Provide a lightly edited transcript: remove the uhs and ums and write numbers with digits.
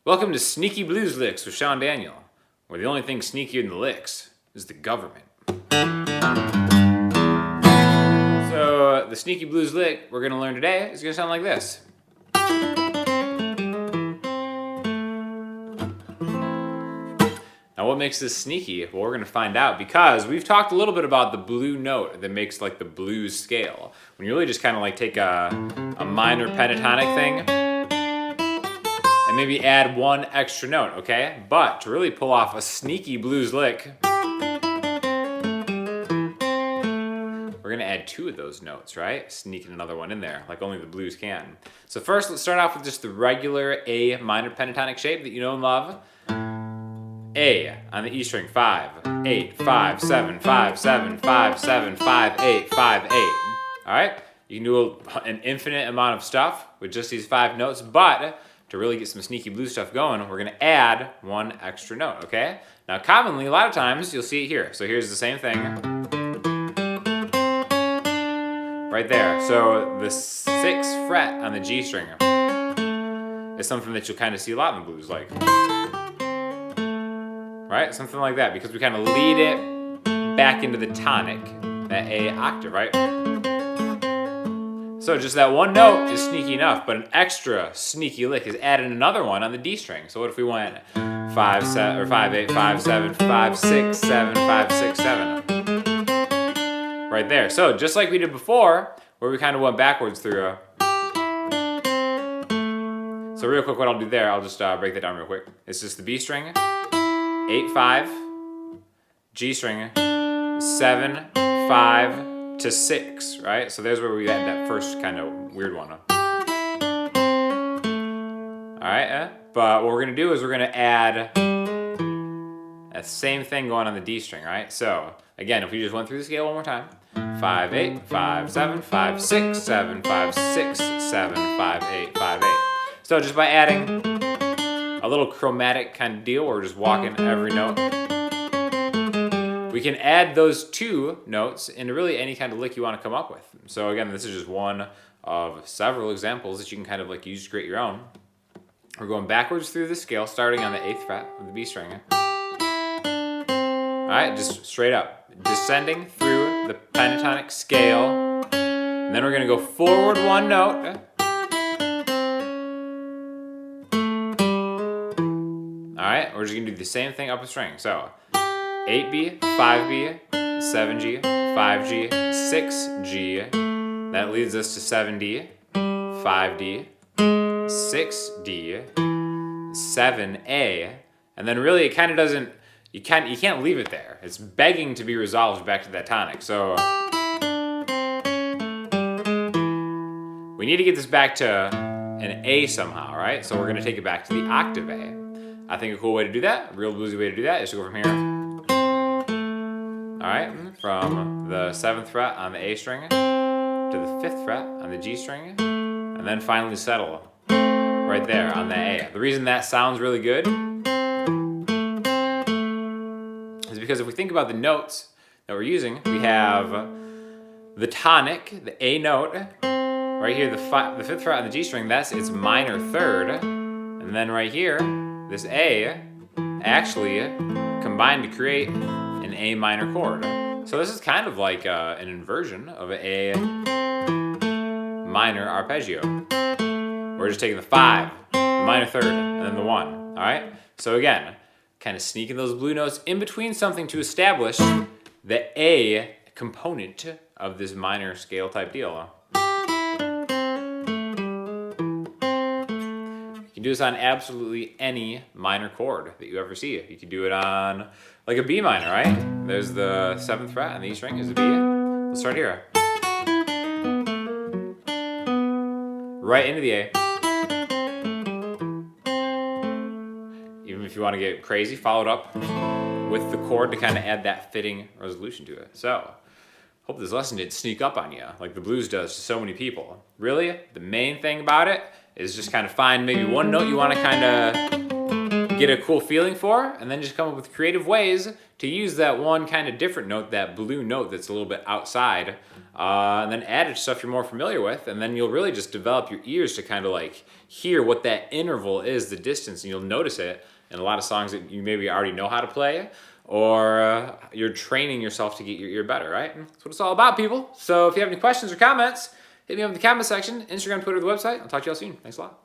Welcome to Sneaky Blues Licks with Sean Daniel, where the only thing sneakier than the licks is the government. So, the Sneaky Blues Lick we're going to learn today is going to sound like this. Now, what makes this sneaky? Well, we're going to find out because we've talked a little bit about the blue note that makes like the blues scale. When you really just kind of like take a minor pentatonic thing and maybe add one extra note, okay? But to really pull off a sneaky blues lick, we're gonna add two of those notes, right? Sneaking another one in there, like only the blues can. So first, let's start off with just the regular A minor pentatonic shape that you know and love. A on the E string, 5, 8, 5, 7, 5, 7, 5, 7, 5, 8, 5, 8. All right? You can do an infinite amount of stuff with just these 5 notes, but to really get some sneaky blues stuff going, we're going to add one extra note, okay? Now, commonly, a lot of times, you'll see it here. So here's the same thing right there. So the 6th fret on the G string is something that you'll kind of see a lot in the blues, like, right? Something like that, because we kind of lead it back into the tonic, that A octave, right? So just that one note is sneaky enough, but an extra sneaky lick is adding another one on the D string. So what if we went 5, 7, or 5, 8, 5, 7, 5, 6, 7, 5, 6, 7? Right there. So just like we did before, where we kind of went backwards through a... So real quick, what I'll do there, I'll just break that down real quick. It's just the B string, 8, 5, G string, 7, 5, to 6, right? So there's where we had that first kind of weird one. All right, but what we're gonna do is we're gonna add that same thing going on the D string, right? So again, if we just went through the scale one more time, 5, 8, 5, 7, 5, 6, 7, 5, 6, 7, 5, 8, 5, 8. So just by adding a little chromatic kind of deal where we're just walking every note, we can add those 2 notes into really any kind of lick you want to come up with. So again, this is just one of several examples that you can kind of like use to create your own. We're going backwards through the scale, starting on the 8th fret of the B string. All right, just straight up, descending through the pentatonic scale, and then we're gonna go forward one note. All right, we're just gonna do the same thing up a string. So 8B, 5B, 7G, 5G, 6G. That leads us to 7D, 5D, 6D, 7A. And then really it kind of doesn't, you can't leave it there. It's begging to be resolved back to that tonic. So we need to get this back to an A somehow, right? So we're gonna take it back to the octave A. I think a cool way to do that, a real bluesy way to do that, is to go from here. All right, from the 7th fret on the A string to the 5th fret on the G string, and then finally settle right there on the A. The reason that sounds really good is because if we think about the notes that we're using, we have the tonic, the A note, right here, the 5th fret on the G string, that's its minor 3rd, and then right here, this A actually combined to create an A minor chord. So this is kind of like an inversion of an A minor arpeggio. We're just taking the 5, the minor 3rd, and then the 1, all right? So again, kind of sneaking those blue notes in between something to establish the A component of this minor scale type deal. You can do this on absolutely any minor chord that you ever see. You can do it on like a B minor, right? There's the 7th fret on the E string is a B. Let's start here. Right into the A. Even if you want to get crazy, follow it up with the chord to kind of add that fitting resolution to it. So, hope this lesson didn't sneak up on you like the blues does to so many people. Really, the main thing about it is just kind of find maybe one note you want to kind of get a cool feeling for, and then just come up with creative ways to use that one kind of different note, that blue note that's a little bit outside and then add it to stuff you're more familiar with, and then you'll really just develop your ears to kind of like hear what that interval is, the distance, and you'll notice it in a lot of songs that you maybe already know how to play, or you're training yourself to get your ear better, right? And that's what it's all about, people. So if you have any questions or comments, hit me up in the comment section, Instagram, Twitter, the website. I'll talk to y'all soon. Thanks a lot.